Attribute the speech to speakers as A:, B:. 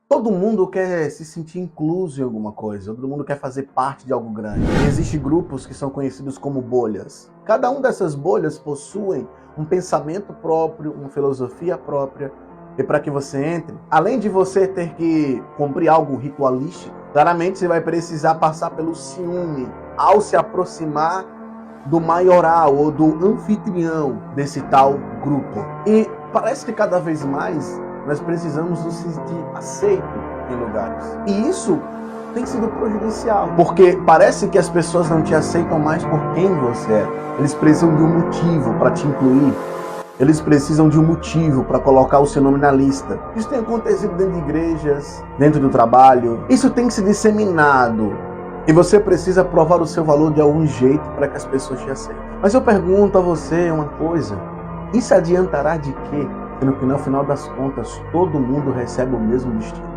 A: Todo mundo quer se sentir incluso em alguma coisa, todo mundo quer fazer parte de algo grande. E existem grupos que são conhecidos como bolhas. Cada uma dessas bolhas possuem um pensamento próprio, uma filosofia própria. E para que você entre, além de você ter que cumprir algo ritualístico, claramente você vai precisar passar pelo ciúme ao se aproximar do maioral ou do anfitrião desse tal grupo. E parece que cada vez mais nós precisamos nos sentir aceitos em lugares. E isso tem sido prejudicial, porque parece que as pessoas não te aceitam mais por quem você é. Eles precisam de um motivo para te incluir. Eles precisam de um motivo para colocar o seu nome na lista. Isso tem acontecido dentro de igrejas, dentro do trabalho. Isso tem se disseminado. E você precisa provar o seu valor de algum jeito para que as pessoas te aceitem. Mas eu pergunto a você uma coisa. Isso adiantará de quê? Sendo que no final das contas todo mundo recebe o mesmo destino.